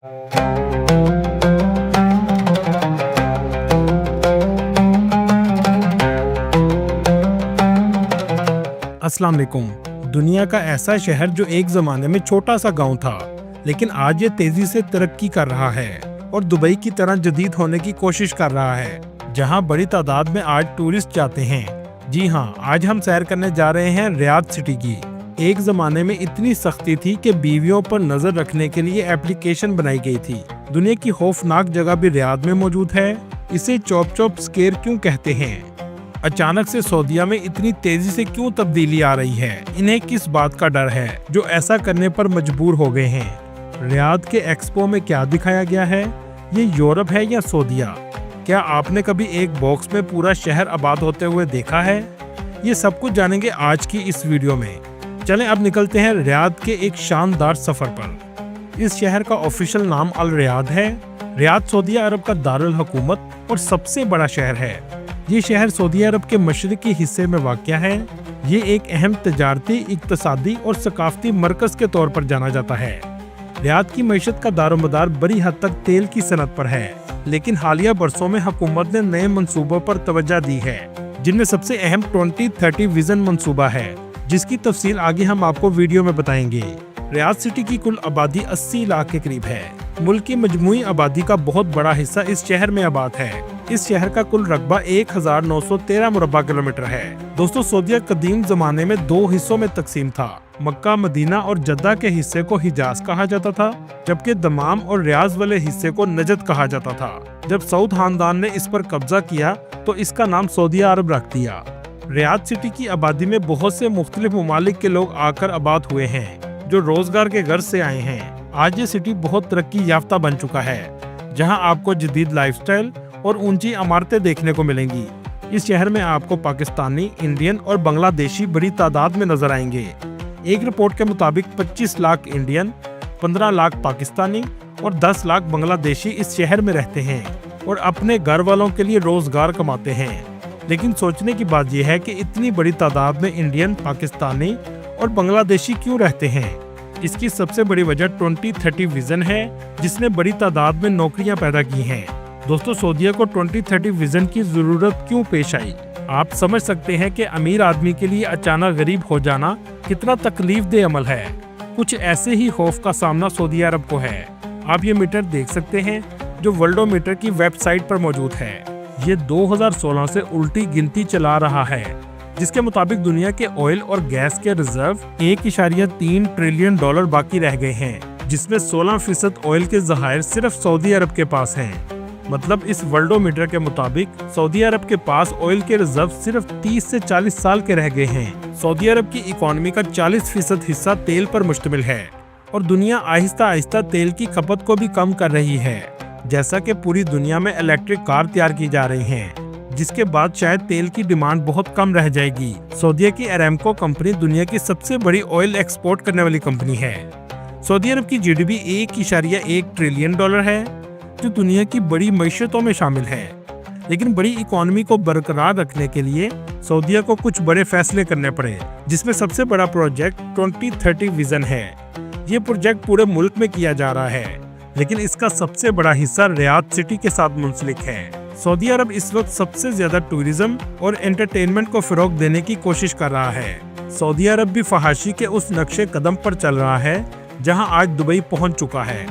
अस्सलाम वालेकुम। दुनिया का ऐसा शहर जो एक ज़माने में छोटा सा गांव था, लेकिन आज ये तेज़ी से तरक्की कर रहा है और दुबई की तरह जदीद होने की कोशिश कर रहा है, जहां बड़ी तादाद में आज टूरिस्ट जाते हैं। जी हां, आज हम सैर करने जा रहे हैं रियाद सिटी की। एक ज़माने में इतनी सख्ती थी कि बीवियों पर नज़र रखने के लिए एप्लीकेशन बनाई गई थी। दुनिया की खौफनाक जगह भी रियाद में मौजूद है। इसे चॉप चॉप स्केयर क्यों कहते हैं? अचानक से सऊदीया में इतनी तेजी से क्यों तब्दीली आ रही है? इन्हें किस बात का डर है जो ऐसा करने पर मजबूर हो गए हैं? रियाद के एक्सपो में क्या दिखाया गया है? ये यूरोप है या सऊदीया? क्या आपने कभी एक बॉक्स में पूरा शहर आबाद होते हुए देखा है? ये सब कुछ जानेंगे आज की इस वीडियो में। चलें अब निकलते हैं रियाद के एक शानदार सफर पर। इस शहर का ऑफिशियल नाम अल रियाद है। रियाद सऊदी अरब का दारुल हुकूमत और सबसे बड़ा शहर है। ये शहर सऊदी अरब के मशरकी हिस्से में वाक़या है। ये एक अहम तजारती, इक़्तिसादी और सकाफ़ती मरकज़ के तौर पर जाना जाता है। रियाद की मईशत का दारोमदार बड़ी हद तक तेल की सनत पर है, लेकिन हालिया बरसों में हुकूमत ने नए मंसूबों पर तवज्जो दी है, जिनमें सबसे अहम 2030 विजन मंसूबा है, जिसकी तफसील आगे हम आपको वीडियो में बताएंगे। रियाद सिटी की कुल आबादी 80 लाख के करीब है। मुल्क की मजमूई आबादी का बहुत बड़ा हिस्सा इस शहर में आबाद है। इस शहर का कुल रकबा 1913 मुरब्बा किलोमीटर है। दोस्तों, सऊदीया कदीम जमाने में दो हिस्सों में तकसीम था। मक्का, मदीना और जद्दा के हिस्से को हिजाज कहा जाता था, जबकि दमाम और रियाज वाले हिस्से को नजद कहा जाता था। जब सऊद खानदान ने इस पर कब्जा किया तो इसका नाम सऊदी अरब रख दिया। रियाद सिटी की आबादी में बहुत से मुख्तलिफ ममालिक के लोग आकर आबाद हुए हैं, जो रोजगार के गर्ज से आए हैं। आज ये सिटी बहुत तरक्की याफ्ता बन चुका है, जहां आपको जदीद लाइफस्टाइल और ऊंची इमारतें देखने को मिलेंगी। इस शहर में आपको पाकिस्तानी, इंडियन और बांग्लादेशी बड़ी तादाद में नजर आएंगे। एक रिपोर्ट के मुताबिक 25 लाख इंडियन, 15 लाख पाकिस्तानी और 10 लाख बांग्लादेशी इस शहर में रहते हैं और अपने घर वालों के लिए रोजगार कमाते हैं। लेकिन सोचने की बात यह है कि इतनी बड़ी तादाद में इंडियन, पाकिस्तानी और बांग्लादेशी क्यों रहते हैं? इसकी सबसे बड़ी वजह 2030 विजन है, जिसने बड़ी तादाद में नौकरियां पैदा की हैं। दोस्तों, सऊदीया को 2030 विजन की जरूरत क्यों पेश आई? आप समझ सकते हैं कि अमीर आदमी के लिए अचानक गरीब हो जाना कितना तकलीफ दे अमल है। कुछ ऐसे ही खौफ का सामना सऊदी अरब को है। आप ये मीटर देख सकते हैं जो वर्ल्डोमीटर की वेबसाइट पर मौजूद है। ये 2016 से उल्टी गिनती चला रहा है, जिसके मुताबिक दुनिया के ऑयल और गैस के रिजर्व 1.3 ट्रिलियन डॉलर बाकी रह गए हैं, जिसमें 16% ऑयल के ज़खायर सिर्फ सऊदी अरब के पास हैं। मतलब इस वर्ल्डोमीटर के मुताबिक सऊदी अरब के पास ऑयल के रिजर्व सिर्फ 30 से 40 साल के रह गए हैं। सऊदी अरब की इकोनॉमी का 40% हिस्सा तेल पर मुश्तमिल है और दुनिया आहिस्ता आहिस्ता तेल की खपत को भी कम कर रही है। जैसा कि पूरी दुनिया में इलेक्ट्रिक कार तैयार की जा रही हैं, जिसके बाद शायद तेल की डिमांड बहुत कम रह जाएगी। सऊदीया की अरामको कंपनी दुनिया की सबसे बड़ी ऑयल एक्सपोर्ट करने वाली कंपनी है। सऊदी अरब की जीडीपी 1.1 ट्रिलियन डॉलर है, जो दुनिया की बड़ी मईशतों में शामिल है। लेकिन बड़ी इकोनॉमी को बरकरार रखने के लिए सऊदीया को कुछ बड़े फैसले करने पड़े, जिसमें सबसे बड़ा प्रोजेक्ट 2030 विजन है। ये प्रोजेक्ट पूरे मुल्क में किया जा रहा है, लेकिन इसका सबसे बड़ा हिस्सा रियाद सिटी के साथ मुंसलिक है। सऊदी अरब इस वक्त सबसे ज्यादा टूरिज्म और एंटरटेनमेंट को फरोग देने की कोशिश कर रहा है। सऊदी अरब भी फहाशी के उस नक्शे कदम पर चल रहा है जहां आज दुबई पहुंच चुका है,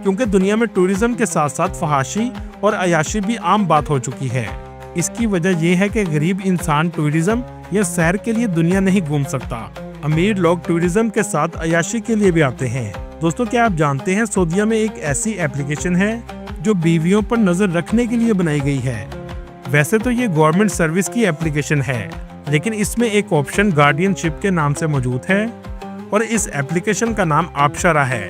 क्योंकि दुनिया में टूरिज्म के साथ साथ फहाशी और अयाशी भी आम बात हो चुकी है। इसकी वजह यह है कि गरीब इंसान टूरिज्म या सैर के लिए दुनिया नहीं घूम सकता। अमीर लोग टूरिज्म के साथ अयाशी के लिए भी आते हैं। दोस्तों, क्या आप जानते हैं सऊदीया में एक ऐसी एप्लीकेशन है जो बीवियों पर नजर रखने के लिए बनाई गई है? वैसे तो ये गवर्नमेंट सर्विस की एप्लीकेशन है, लेकिन इसमें एक ऑप्शन गार्डियनशिप के नाम से मौजूद है और इस एप्लीकेशन का नाम आबशरा है।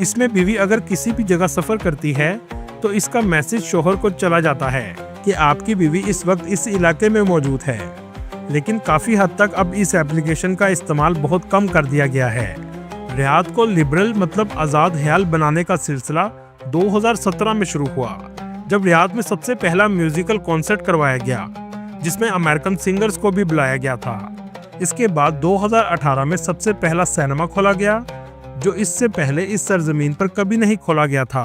इसमें बीवी अगर किसी भी जगह सफर करती है तो इसका मैसेज शोहर को चला जाता है कि आपकी बीवी इस वक्त इस इलाके में मौजूद है। लेकिन काफी हद तक अब इस एप्लीकेशन का इस्तेमाल बहुत कम कर दिया गया है। रियाद को लिबरल मतलब आज़ाद ख्याल बनाने का सिलसिला 2017 में शुरू हुआ, जब रियाद में सबसे पहला म्यूजिकल कॉन्सर्ट करवाया गया, जिसमें अमेरिकन सिंगर्स को भी बुलाया गया था। इसके बाद 2018 में सबसे पहला सिनेमा खोला गया, जो इससे पहले इस सरजमीन पर कभी नहीं खोला गया था।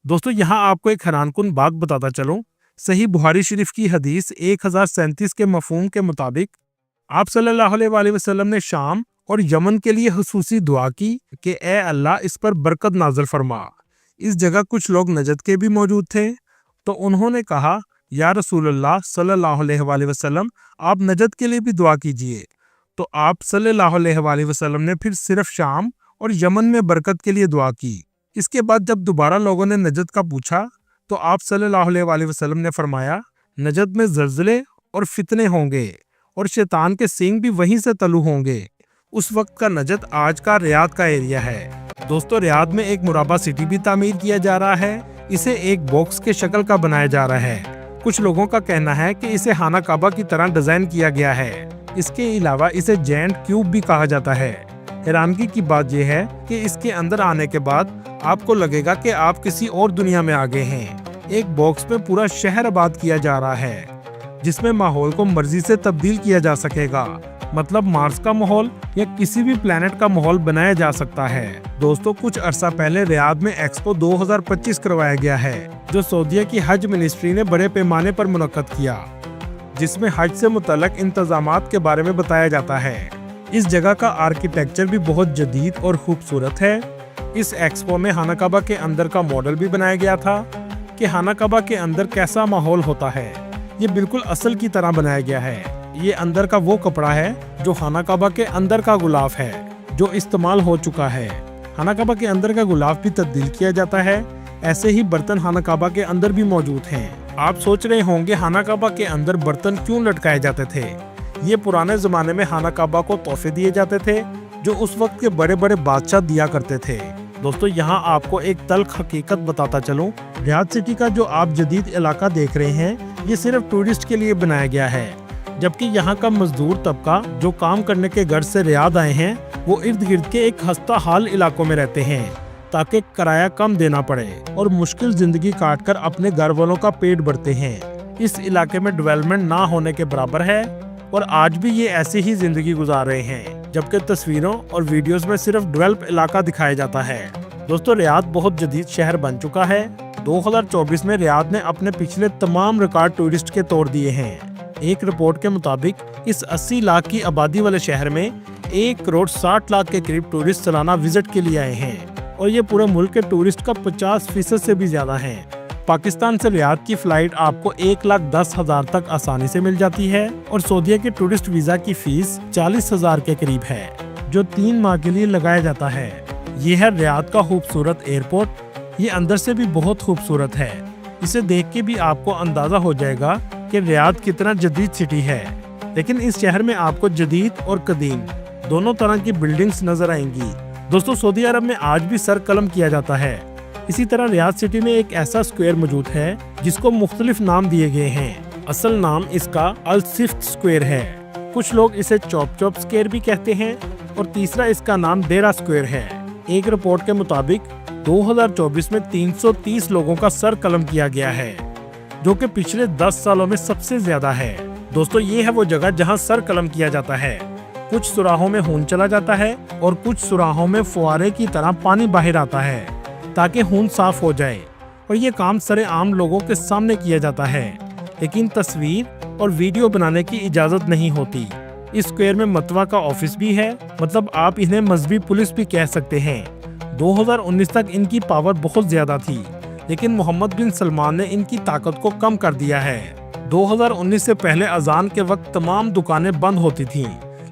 दोस्तों, यहाँ आपको एक हैरानकुन बात बताता चलूं। सही बुखारी शरीफ की हदीस 1037 के मफहूम के मुताबिक आप सल्लल्लाहु अलैहि वसल्लम ने शाम और यमन के लिए खुसूसी दुआ की कि ए अल्लाह, इस पर बरकत नाज़िल फरमा। इस जगह कुछ लोग नजद के भी मौजूद थे, तो उन्होंने कहा, या रसूलल्लाह सल्लल्लाहु अलैहि वसल्लम, आप नजद के लिए भी दुआ कीजिए। तो आप सल्लल्लाहु अलैहि वसल्लम ने फिर सिर्फ शाम और यमन में बरकत के लिए दुआ की। इसके बाद जब दोबारा लोगों ने नजद का पूछा, तो आप सल्लल्लाहु अलैहि वसल्लम ने फरमाया, नजद में ज़लज़ले और फितने होंगे और शैतान के सींग भी वहीं से तलू होंगे। उस वक्त का नजद आज का रियाद का एरिया है। दोस्तों, रियाद में एक मुराबा सिटी भी तामीर किया जा रहा है। इसे एक बॉक्स के शक्ल का बनाया जा रहा है। कुछ लोगों का कहना है कि इसे खाना काबा की तरह डिजाइन किया गया है। इसके अलावा इसे जेंट क्यूब भी कहा जाता है। हैरानगी की बात यह है कि इसके अंदर आने के बाद आपको लगेगा कि आप किसी और दुनिया में आ गए हैं। एक बॉक्स में पूरा शहर आबाद किया जा रहा है, जिसमें माहौल को मर्जी से तब्दील किया जा सकेगा। मतलब मार्स का माहौल या किसी भी प्लेनेट का माहौल बनाया जा सकता है। दोस्तों, कुछ अरसा पहले रियाद में एक्सपो 2025 करवाया गया है, जो सऊदीया की हज मिनिस्ट्री ने बड़े पैमाने पर मुनक्कद किया, जिसमें हज से मुतल्लक इंतजामात के बारे में बताया जाता है। इस जगह का आर्किटेक्चर भी बहुत जदीद और खूबसूरत है। इस एक्सपो में खाना काबा के अंदर का मॉडल भी बनाया गया था कि खाना काबा के अंदर कैसा माहौल होता है। ये बिल्कुल असल की तरह बनाया गया है। ये अंदर का वो कपड़ा है जो खाना काबा के अंदर का गुलाफ है, जो इस्तेमाल हो चुका है। खाना काबा के अंदर का गुलाफ भी तब्दील किया जाता है। ऐसे ही बर्तन खाना काबा के अंदर भी मौजूद हैं। आप सोच रहे होंगे खाना काबा के अंदर बर्तन क्यों लटकाए जाते थे। ये पुराने जमाने में खाना काबा को तोहफे दिए जाते थे, जो उस वक्त के बड़े बड़े बादशाह दिया करते थे। दोस्तों, यहाँ आपको एक तल्ख हकीकत बताता चलूं। रियाद सिटी का जो आप जदीद इलाका देख रहे हैं, ये सिर्फ टूरिस्ट के लिए बनाया गया है, जबकि यहाँ का मजदूर तबका जो काम करने के गर्ज से रियाद आए हैं, वो इर्द गिर्द के एक खस्ता हाल इलाकों में रहते हैं, ताकि किराया कम देना पड़े और मुश्किल जिंदगी काट कर अपने घर वालों का पेट भरते हैं। इस इलाके में डेवलपमेंट ना होने के बराबर है और आज भी ये ऐसी ही जिंदगी गुजार रहे हैं, जबकि तस्वीरों और वीडियोस में सिर्फ डेवलप इलाका दिखाया जाता है। दोस्तों, रियाद बहुत जदीद शहर बन चुका है। 2024 में रियाद ने अपने पिछले तमाम रिकॉर्ड टूरिस्ट के तोड़ दिए हैं। एक रिपोर्ट के मुताबिक इस 80 लाख की आबादी वाले शहर में 1 करोड़ 60 लाख के करीब टूरिस्ट सालाना विजिट के लिए आए हैं और ये पूरे मुल्क के टूरिस्ट का 50% से भी ज्यादा है। पाकिस्तान से रियाद की फ्लाइट आपको 1,10,000 तक आसानी से मिल जाती है और सऊदीया के टूरिस्ट वीजा की फीस 40,000 के करीब है, जो 3 माह के लिए लगाया जाता है। ये है रियाद का खूबसूरत एयरपोर्ट। ये अंदर से भी बहुत खूबसूरत है। इसे देख के भी आपको अंदाजा हो जाएगा कि रियाद कितना जदीद सिटी है। लेकिन इस शहर में आपको जदीद और कदीम दोनों तरह की बिल्डिंग्स नजर आएंगी। दोस्तों, सऊदी अरब में आज भी सर कलम किया जाता है। इसी तरह रियाद सिटी में एक ऐसा स्क्वायर मौजूद है जिसको मुख्तलिफ नाम दिए गए हैं। असल नाम इसका अल सिफ्त स्क्वायर है। कुछ लोग इसे चॉप स्क्वायर भी कहते हैं और तीसरा इसका नाम डेरा स्क्वायर है। एक रिपोर्ट के मुताबिक 2024 में 330 लोगों का सर कलम किया गया है, जो कि पिछले 10 सालों में सबसे ज्यादा है। दोस्तों, ये है वो जगह जहां सर कलम किया जाता है। कुछ सुराहों में खून चला जाता है और कुछ सुराहों में फुआरे की तरह पानी बाहर आता है, ताकि खून साफ हो जाए। और ये काम सरेआम लोगों के सामने किया जाता है, लेकिन तस्वीर और वीडियो बनाने की इजाजत नहीं होती। इस स्क्वायर में मतवा का ऑफिस भी है, मतलब आप इन्हें मजहबी पुलिस भी कह सकते हैं। 2019 तक इनकी पावर बहुत ज्यादा थी, लेकिन मोहम्मद बिन सलमान ने इनकी ताकत को कम कर दिया है। 2019 से पहले अजान के वक्त तमाम दुकानें बंद होती थीं,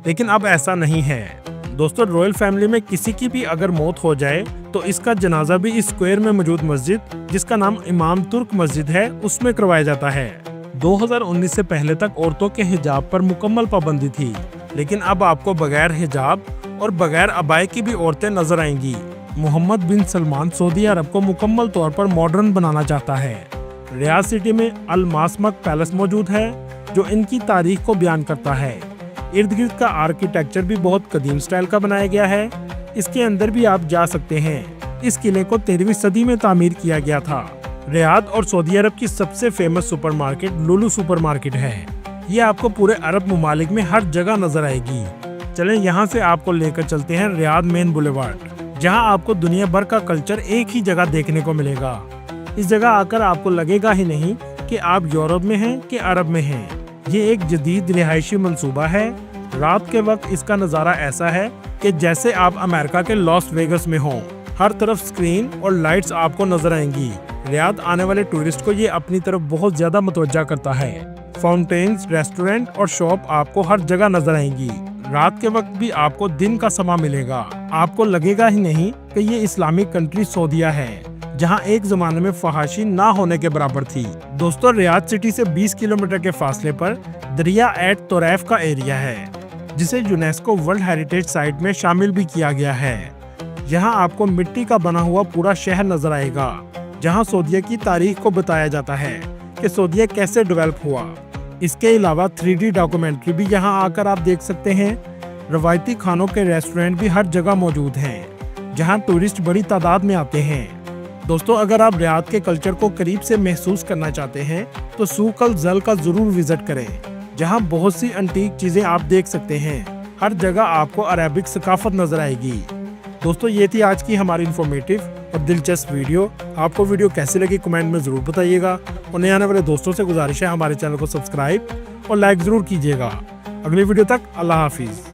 लेकिन अब ऐसा नहीं है। दोस्तों, रॉयल फैमिली में किसी की भी अगर मौत हो जाए तो इसका जनाजा भी इस स्क्वायर में मौजूद मस्जिद, जिसका नाम इमाम तुर्क मस्जिद है, उसमें करवाया जाता है। 2019 से पहले तक औरतों के हिजाब पर मुकम्मल पाबंदी थी, लेकिन अब आपको बगैर हिजाब और बगैर अबाए की भी औरतें नजर आएंगी। मोहम्मद बिन सलमान सऊदी अरब को मुकम्मल तौर पर मॉडर्न बनाना चाहता है। रियाद सिटी में अल मासमक पैलेस मौजूद है, जो इनकी तारीख को बयान करता है। इर्द गिर्द का आर्किटेक्चर भी बहुत कदीम स्टाइल का बनाया गया है। इसके अंदर भी आप जा सकते हैं। इस किले को 13वीं सदी में तामीर किया गया था। रियाद और सऊदी अरब की सबसे फेमस सुपरमार्केट लुलु सुपरमार्केट है। ये आपको पूरे अरब मुमालिक में हर जगह नजर आएगी। चलें, यहाँ से आपको लेकर चलते हैं रियाद मेन बुलेवार्ड। जहां आपको दुनिया भर का कल्चर एक ही जगह देखने को मिलेगा। इस जगह आकर आपको लगेगा ही नहीं कि आप यूरोप में हैं कि अरब में हैं। ये एक जदीद रिहायशी मंसूबा है। रात के वक्त इसका नज़ारा ऐसा है कि जैसे आप अमेरिका के लॉस वेगस में हों। हर तरफ स्क्रीन और लाइट्स आपको नजर आएंगी। रियाद आने वाले टूरिस्ट को ये अपनी तरफ बहुत ज्यादा मुतवज्जा करता है। फाउंटेन्स, रेस्टोरेंट और शॉप आपको हर जगह नजर आएंगी। रात के वक्त भी आपको दिन का समा मिलेगा। आपको लगेगा ही नहीं कि ये इस्लामिक कंट्री सऊदीया है, जहां एक जमाने में फहाशी ना होने के बराबर थी। दोस्तों, रियाद सिटी से 20 किलोमीटर के फासले पर दरिया एट तोरैफ का एरिया है, जिसे यूनेस्को वर्ल्ड हेरिटेज साइट में शामिल भी किया गया है। यहाँ आपको मिट्टी का बना हुआ पूरा शहर नजर आएगा, जहाँ सऊदीया की तारीख को बताया जाता है कि सऊदीया कैसे डेवलप हुआ। इसके अलावा 3D डॉक्यूमेंट्री भी यहाँ आकर आप देख सकते हैं। रवायती खानों के रेस्टोरेंट भी हर जगह मौजूद हैं, जहाँ टूरिस्ट बड़ी तादाद में आते हैं। दोस्तों, अगर आप रियाद के कल्चर को करीब से महसूस करना चाहते हैं तो सूक अल जल का जरूर विजिट करें, जहाँ बहुत सी एंटीक चीजें आप देख सकते हैं। हर जगह आपको अरेबिक सकाफत नजर आएगी। दोस्तों, ये थी आज की हमारी इन्फॉर्मेटिव और दिलचस्प वीडियो। आपको वीडियो कैसी लगी कमेंट में ज़रूर बताइएगा, और नए आने वाले दोस्तों से गुजारिश है हमारे चैनल को सब्सक्राइब और लाइक ज़रूर कीजिएगा। अगली वीडियो तक अल्लाह हाफिज़।